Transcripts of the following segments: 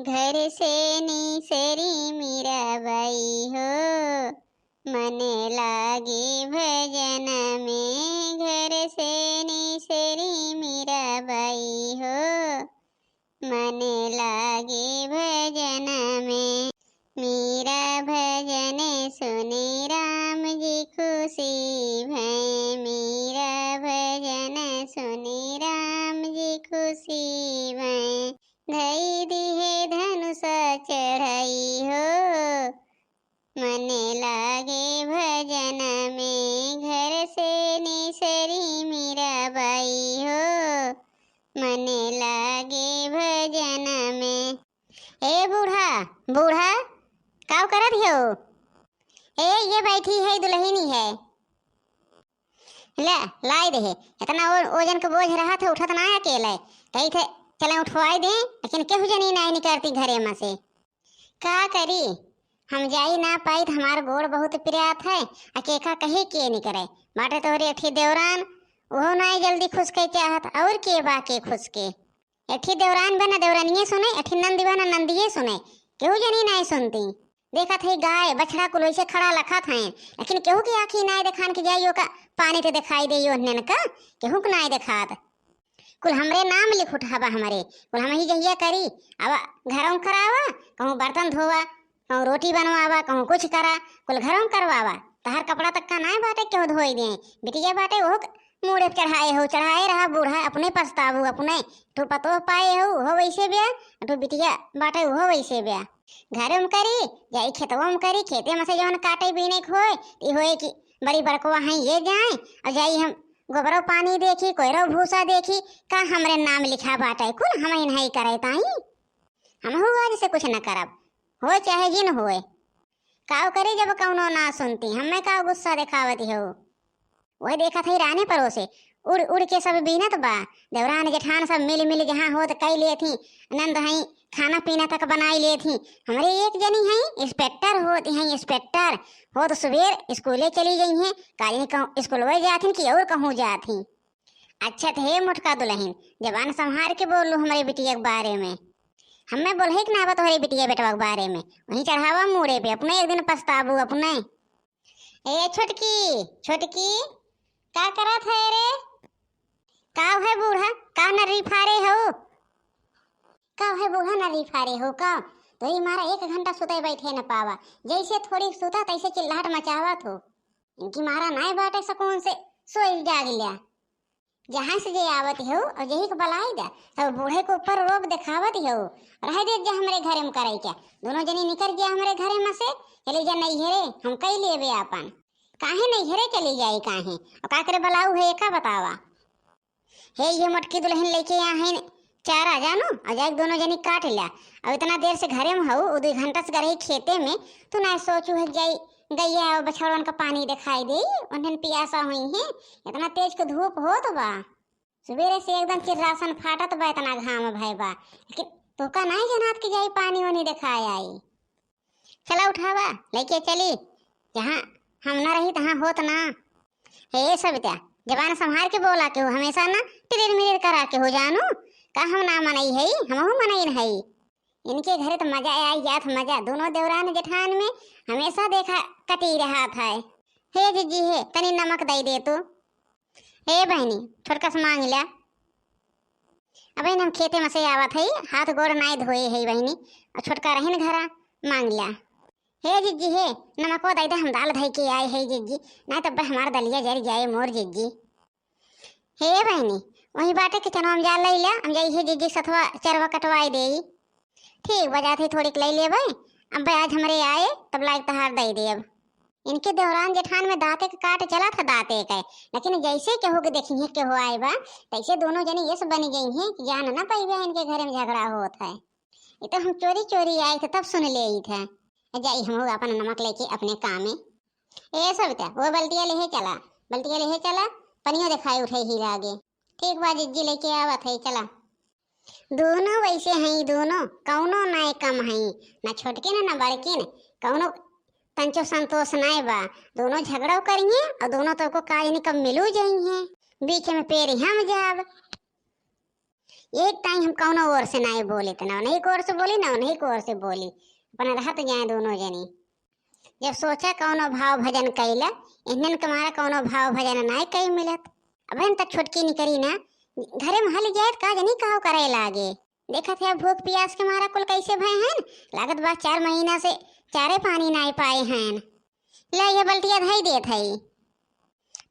घर से निसरी मीराबाई हो, मन लागे भजन में। घर से निसरी मीराबाई हो, मन लागे भजन में। मीरा भजन सुने राम जी खुशी भय। मीरा भजन सुने राम जी खुशी भय। धई दिहे धनुष चढ़ाई हो, मन लागे भजन में। घर से निसरी मीराबाई हो, मन लागे भजन में। ए बूढ़ा बूढ़ा काव करत हो? ए ये बैठी है दुल्हनी है, ले लाई दे। इतना ओजन के बोझ रहा था, उठत ना अकेले कही थे चले उठवाई दे, लेकिन केहू जनी नहीं निकलती घरे में से। का करी, हम जाई ना पाई तो हमार गोड़ बहुत पिरात है। अकेका कहे के नहीं करे बाटे तोहरे अठी देवरान, वो नहीं जल्दी खुश के चाहत। और के बा के खुश के अठी देवरान बना देवरानिये सुने, अठी नंदी बना नंदिये सुने, केहू जनी नहीं सुनती। देखा थे गाय बछड़ा कुल वैसे खड़ा लखा था, लेकिन केहू की आँखी नहीं दिखान के जाइयो का पानी तो दिखाई दे का, केहू के नहीं दिखात। कुल हमरे नाम लिख उठावा हमारे, कुल हम ही जहिया करी। अब घरों करावा, कहूँ बर्तन धोवा, कहूँ रोटी बनवावा, कहूँ कुछ करा, कुल घरों करवावा। तहर कपड़ा तक का ना बाटे क्यों धोई दे। बिटिया बाटे वो मुड़े चढ़ाए हो, चढ़ाए रहा बूढ़ा अपने पछताबू अपने। तू पतो पाए हो वैसे ब्या, तू बिटिया बाटे हो वैसे ब्या। घरों में करी जाई खेतों में करी, खेते में से जौन काटे बीने खोए ती होए कि बड़ी बड़कवा हैं ये जाए और जाई हम गोबरो पानी देखी, कोयरो भूसा देखी, का हमरे नाम लिखा बाटे कुल हम ही नहीं करे ताई। हम हुआ जैसे कुछ न करब, हो चाहे जिन होए। काव करी जब कौनो ना सुनती, हमें का गुस्सा दिखावती हो। वही देखा थी राने परोसे उड़ उड़ के सब बीनत बा। देवरान जेठान सब मिल मिल जहाँ हो तो कई ले थी, नंद हई खाना पीना तक बनाई ले थी। हमारे एक जनी है इंस्पेक्टर होती हैं, इंस्पेक्टर हो तो सुबेर स्कूले चली गई हैं, काली कहूँ स्कूल वही जाती कि और कहूँ जाती। अच्छा थे मुटका दुल्हन जबान संभार के बोलू हमारे बिटिया के बारे में। हमें बोले कि ना बा तुम्हारी बिटिया बेटवा के बारे में, वहीं चढ़ावा मुड़े पे अपने, एक दिन पछताबू अपने। ए छोटकी छोटकी का करा था रे? का है बूढ़ा का नरी फारे हो? का है बूढ़ा नरी फारे हो का? तो ये मारा 1 घंटा सुते बैठे न पावा, जैसे थोड़ी सुता तैसे चिल्लाहट मचावत हो। इनकी मारा नाय बाटे सकून से सोई जाग लिया। जहाँ से जे आवत हो और यही को बलाई दा, सब बूढ़े को ऊपर रोब दिखावत हो। रह दे जा हमारे घरे में करे क्या, दोनों जनी निकल गया हमारे घरे में से। चले जा नहीं हेरे हम कई लेबे अपन, काहे नहीं हेरे चली जाई काहे, और का करे बलाऊ है का बतावा। हे ये मटकी दुल्हन लेके यहाँ है चारा जानो, और जाए दोनों जनी काट लिया। अब इतना देर से घरे में हो 2 घंटा से गई खेते में, तू ना सोचू है जाई गैया और बछड़न का पानी दिखाई दे, उन्हें पियासा हुई है। इतना तेज को धूप हो तो बा, सवेरे से एकदम चिर्रासन फाटत बा, इतना घाम भाई बा, लेकिन तो का नहीं जनात की जाई पानी वानी दिखाई आई। चला उठावा लेके चली, जहाँ हम ना रही तहाँ होत ना। हे सविता जबान संभार के बोला के हो, हमेशा ना टिरिर मिरिर करा के हो जानो, का हम ना मनई है हम मनई है। इनके घरे तो मजा आई जात मजा, दोनों देवरान जेठान में हमेशा देखा कटी रहा था। हे जीजी हे तनी नमक दई दे तो। हे बहनी छोटका से मांग लिया। अब हम खेते में से आवत है, हाथ गोड़ नाई धोए है बहनी, और छोटका रही न घरा मांग लिया। हे जीजी हे नमक दई दे, हम दाल धई के आए है जीजी, नहीं तब हमारा दलिया जर जाए मोर जीजी। हे बहनी वही बाटे के चनो हम जा लई लिया, हम जाई है जीजी सथवा चरवा कटवाई दे। ठीक बजा थी थोड़ी लई ले भाई, अब आज हमारे आए तब लाइक तहार दई दे। अब इनके देवरान जेठान में दांते के काट चला था दांते के, लेकिन जैसे केहू के देखी है केहू आए बा तैसे दोनों जने ये सब बनी गई हैं कि जान ना पाई बा इनके घर में झगड़ा होता है। ये तो हम चोरी चोरी आए थे तब सुन ले थे। जाई हम अपन नमक लेके अपने काम में। ए सविता वो बल्टिया ले चला, बल्टिया ले चला, पनिया दिखाई उठे ही लागे। ठीक बा जीजी लेके आवत है, चला। दोनों वैसे हैं, दोनों कौनो ना कम हैं, ना छोटके ना बड़के न कौनो तंचो संतोष नाय बा। दोनों झगड़ो करिए और दोनों तो को काज नहीं कब मिलू जाइए, बीच में पेड़ हम जाब। एक टाइम हम कौनो ओर से नहीं बोली, तो ना नहीं को ओर से बोली ना नहीं को ओर से बोली, अपन रहत जाए दोनों जनी। जब सोचा कौनो भाव भजन कैला, इन्हन कमारा कौनो भाव भजन नहीं कई मिलत। अब तक छोटकी निकरी ना घरे में हल जाए का जनी कहो करे लागे। देखा थे भूख प्यास के मारा कुल कैसे भय हैं, लागत बा 4 महीना से चारे पानी नहीं पाए हैं। ले ये बल्टिया धई देत है,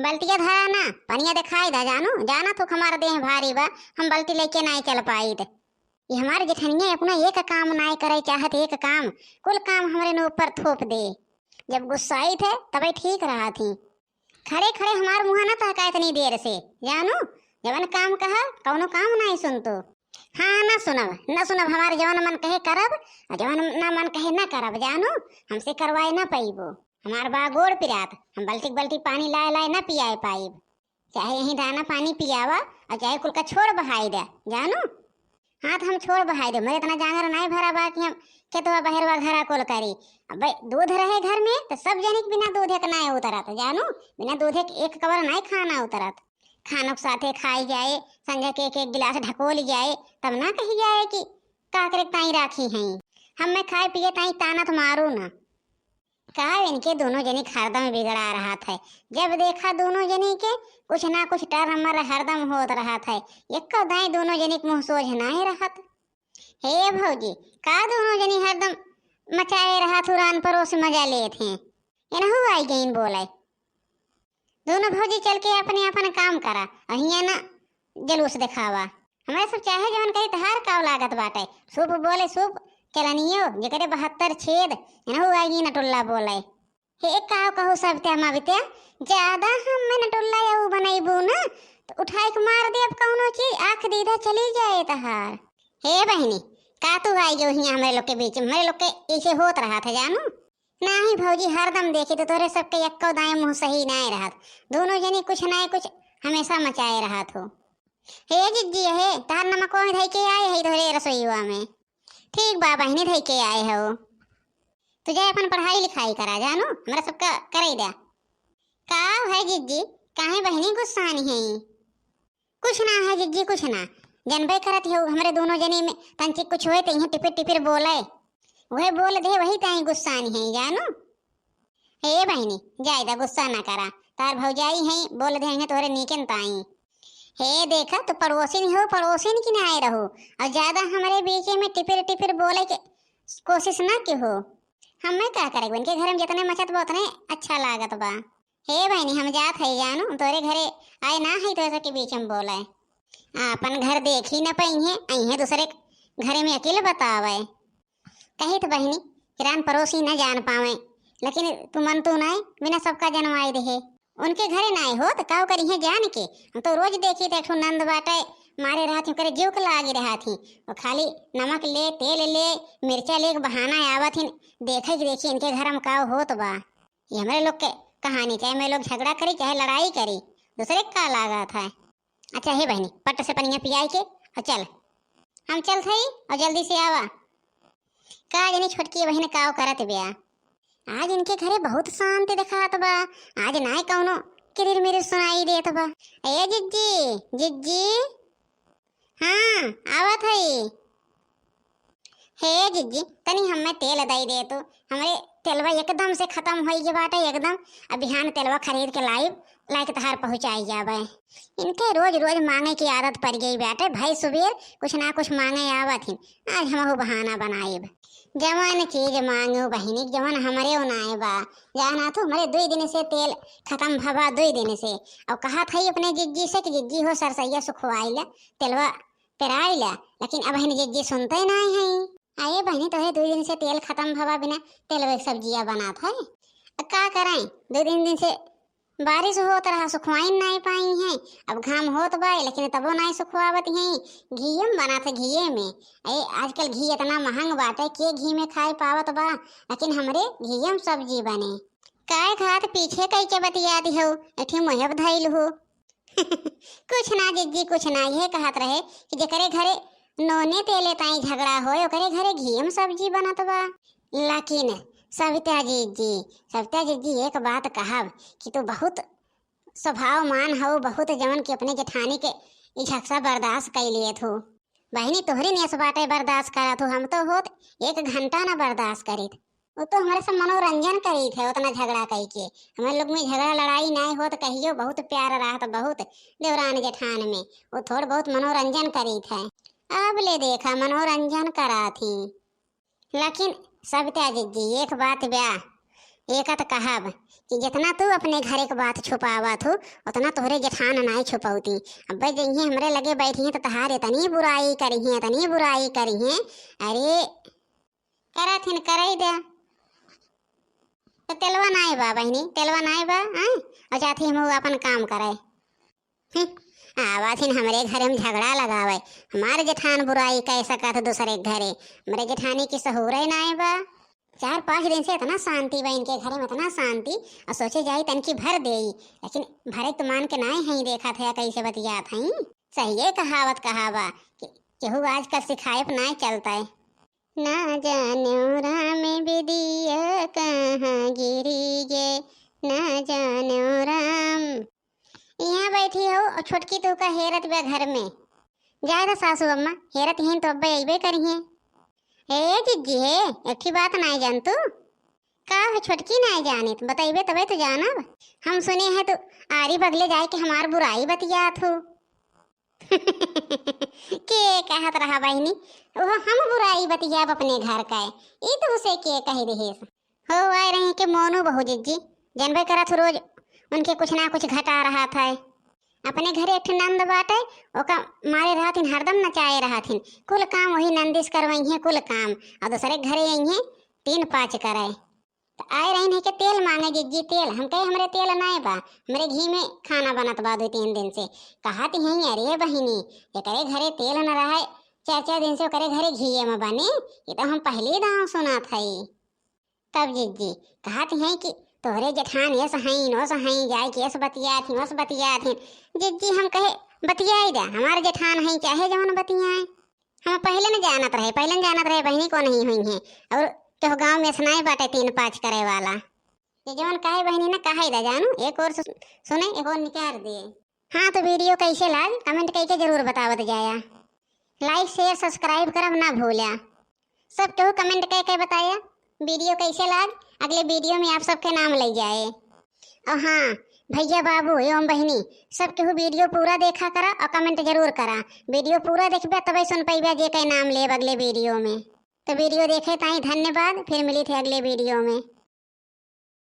बल्टिया धरा ना पनिया दिखाई दा जानू, जाना तो हमारा देह भारी बा, हम बल्टी लेके नहीं चल पाई। ये हमारे जेठनिया अपना एक काम नहीं करे चाहत, एक काम कुल काम हमारे न ऊपर थोप दे। जब गुस्साई थे तभी ठीक रहा थी, खड़े खड़े हमार मुँह न तहका इतनी देर से जानू। जवन काम कहा कौनो काम नहीं सुन तो, हाँ न सुनब हमारे जवन मन कहे करब, और जवन ना मन कहे न करब जानू। हमसे करवाए न पैबो, हमार बा गोड़ पिरात, हम बल्टी बल्टी पानी लाए लाए न पियाए पाइब। चाहे यही दाना पानी पियावा और चाहे कुल का छोड़ बहाई दे जानू। हाँ तो हम छोड़ बहाई दे, मेरे इतना जांगर नहीं भरा बा कि हम खेतवा बहरवा घरा कोल करी। अब दूध रहे घर में तो सब जनी के बिना दूधे के नहीं उतरत जानू, बिना दूधे के एक कबर नहीं खाना उतरत। खानों के साथे खाई जाए, संजय के एक गिलास ढकोल जाए, तब ना कही जाए कि काकरे ताई राखी हैं। हम मैं खाए पिए ताई ताना तो मारू ना। कहा इनके दोनों जनी हरदम बिगड़ा रहा था। जब देखा दोनों जनी के कुछ ना कुछ डर हमारा हरदम होत रहा था। एक दाई दोनों जनी के मुँह सोझ नहीं रहत। हे भौजी का दोनों जनी हरदम मचाए रहा तुरान परोस मजा ले थे, इनहु आई गई बोले। दोनों भौजी चल के अपने अपन काम करा, अहिया ना जलूस दिखावा। हमारे सब चाहे जवन कही तहार काव लागत बाटे। सूप बोले सूप चलनियो जकरे 72 छेद, इनहु आई नटुल्ला बोले। हे काव कहू सब ते हम बिते ज्यादा हम में नटुल्ला यू बनैबू ना तो उठाई के मार दे अब कौनो चीज आंख दीदा चली जाए तहार। हे बहनी का तू आई जो हिया हमारे लोग के बीच में, हमारे लोग के ऐसे होत रहा था जानू। नहीं भौजी हरदम देखी तो तोरे सबके यक्को दाएं मुँह सही नहीं रहत, दोनों जनी कुछ नहीं कुछ हमेशा मचाए रहा हो। हे जिज्जी हे तार नमक धई के आए है तोरे रसोईवा में। ठीक बा बहनी धई के आए हो, तुझे अपन पढ़ाई लिखाई करा जानू, हमारा सबका कराई दे। का है जिज्जी काहे बहनी गुस्सानी है? कुछ ना है जिज्जी कुछ ना, जनबे करत हो हमारे दोनों जनी में तंची कुछ होए तो यहाँ टिपिर टिपिर बोले, वह बोल दे वही ताई गुस्सानी है जानू। हे बहनी जायदा गुस्सा ना करा, तार भौजाई है बोल दे हैं तोरे नीकन ताई। हे देखा तो पड़ोसिन हो, पड़ोसिन की ना आए रहो और ज्यादा हमारे बीच में टिपिर टिपिर बोले के कोशिश ना की हो। हमें क्या करेंगे उनके घर में जितने मचत बा उतने अच्छा लागत बा। हे बहनी हम जात है जानू, तोरे घरे आए ना है तो के बीच में बोले। अपन घर देख ही न पाई है, आई है दूसरे घरे में अकेले बतावे। कही तो बहनी किरान पड़ोसी न जान पावे, लेकिन तू मन तू नहीं बिना सबका जनवाई रहे। उनके घरे ना हो तो काव करी है जान के, हम तो रोज देखी थे एक नंद बाटे मारे रहा थी करे जीव के लागी रहा थी, वो खाली नमक ले तेल ले मिर्चा ले बहाना आवत थी देखे कि देखी इनके घर में काव हो तो बा। ये हमारे लोग के कहानी, चाहे मैं लोग झगड़ा करी चाहे लड़ाई करी दूसरे का लागा था। अच्छा हे बहनी पट से पनिया पियाई के और चल हम चल थई और जल्दी से आवा। का जनी छोटकी बहन काव करत बिया, आज इनके घरे बहुत शांति दिखात बा, आज नाय कौनो किरिर मिरिर सुनाई देत बा। ए जिज्जी जिज्जी हाँ आवत है। हे जिज्जी तनी हमें तेल दई दे तो, हमारे तेलवा एकदम से खत्म हो गए बाटे एकदम, अब बिहान तेलवा खरीद के लाइक तहार पहुँचाई जावे। इनके रोज रोज मांगे की आदत पड़ गई बाटे, भाई सुबेर कुछ ना कुछ मांगे आवत ही, आज हम बहाना बनाइब। जवन चीज मांगो बहनी जवन हमारे उनाए बा, जाना तो हमारे 2 दिन से तेल खत्म भवा 2 दिन से, और कहा था अपने जिज्जी से कि जिज्जी हो सरसैया सुखवाई ला तेलवा पेराई ला, लेकिन अब बहनी जिज्जी सुनते नहीं है। आए बहनी तो है 2 दिन से तेल खत्म भवा बिना तेलवा सब्जियां बना था, क्या करें 2 दिन से बारिश होत रहा सुखवाई नहीं पाई हैं, अब घाम होत बा लेकिन तबो नहीं सुखवावत हैं। घीम बना था घीये में, अरे आजकल घी इतना महंग बाटे के घी में खाए पावत बा, लेकिन हमरे घीयम सब्जी बने। काय खात पीछे कई के बतिया दी हो एठी मुहब धैल हो। कुछ ना जिज्जी कुछ ना, ये कहत रहे कि जेकरे घरे नोने तेले ताई झगड़ा होए ओकरे घरे घीयम सब्जी बनत बा। लेकिन सविता जीजी एक बात कहब कि तू बहुत स्वभावमान हो, बहुत जवन के अपने जेठानी के झक्सा बर्दाश्त कर लिए थो। बहनी तोहरी नेस बाटे बर्दाश्त करत हो, हम तो होत 1 घंटा ना बर्दाश्त करीत। वो तो हमारे से मनोरंजन करी थे उतना झगड़ा कई के। हमारे लोग में झगड़ा लड़ाई नहीं हो तो कहियो बहुत प्यार रहा तो बहुत देवरान जेठान में वो थोड़ा बहुत मनोरंजन करी थे। अब ले देखा मनोरंजन करा थी, लेकिन सब त्याजी जी एक बात ब्या एक तो कहब कि जितना तू अपने घर एक बात छुपावा थू उतना तोहरे जेठान नहीं छुपौती। अब जइए हमरे लगे बैठी हैं तो तहार इतनी बुराई करी है, इतनी बुराई करी है। अरे करत हिन करई दे तो तेलवा नाई बा बहनी, तेलवा नाई बा हैं और चाहती हम अपन काम करे। आवाथिन हमरे घर में झगड़ा लगावे, हमारे जेठान बुराई कह सकत दूसरे घरे, हमारे जेठानी की सहूरे नाई बा। 4-5 दिन से इतना शांति बा इनके घर में, इतना शांति और सोचे जाई तनकी भर देई, लेकिन भरे तो मान के नाई है देखा थे कैसे बतियात हई। सही है कहावत कहावा कि केहू आजकल सिखाए पर नाई चलता है। ना जाने राम विदिया कहाँ गिरी गे, ना जाने राम। यहाँ बैठी हो और छोटकी तू का हेरत बे घर में जाए तो सासू अम्मा हेरत ही तो अब्बे अबे करिए। ए जिज्जी है एक बात नहीं जान तू का है छोटकी नहीं जानी तो बताइबे तबे तो जानब। हम सुने हैं तो आरी बगले जाए के हमार बुराई बतिया थू। के कहत रहा बहनी वो हम बुराई बतियाब अपने घर का ये तो उसे के कह रहे हो आए रही के मोनू बहू जिज्जी जानबे करत रोज उनके कुछ ना कुछ घटा रहा था। अपने घरे एक नंद बाटे ओका मारे रहथिन हरदम नचाए रहथिन, कुल काम वही नंदिस करवई है कुल काम और दूसरे घरे आई है 3-5 करे तो आए रही है के तेल मांगे जिज्जी तेल। हम कहे हमरे तेल नहीं बा, हमरे घी में खाना बनत बा 2-3 दिन से। कहत हैं अरे बहिनी ये करे घरे तेल न रहे 4-4 दिन से करे घरे घी में बने, ये तो हम पहले दाव सुना था। तब जिज्जी कहत हैं कि तोहरे जेठान ये सहाइन ओ सहाइन जाए के बतिया थी। जिज्जी हम कहे बतियाई दे हमारे जेठान है चाहे जवन बतियाए। हम पहले न जानत रहे बहनी को नहीं हुई है और तो गाँव में सुनाई बाटे 3-5 करे वाला ये जवन कहे बहनी ना कहे दा जानू एक और सुने एक और निकाल दिए। हाँ तो वीडियो कैसे लाग कमेंट करके जरूर बतावत जाया, लाइक शेयर सब्सक्राइब करब ना भूलिया। सब केहू कमेंट करके बताया वीडियो कैसे लाग, अगले वीडियो में आप सबके नाम ले जाए। और हाँ भैया बाबू एवं बहनी सब केहू वीडियो पूरा देखा करा और कमेंट जरूर करा। वीडियो पूरा देखबे तबे सुन पैबे जे कई नाम लेब अगले वीडियो में। तो वीडियो देखे ताई धन्यवाद, फिर मिली थे अगले वीडियो में।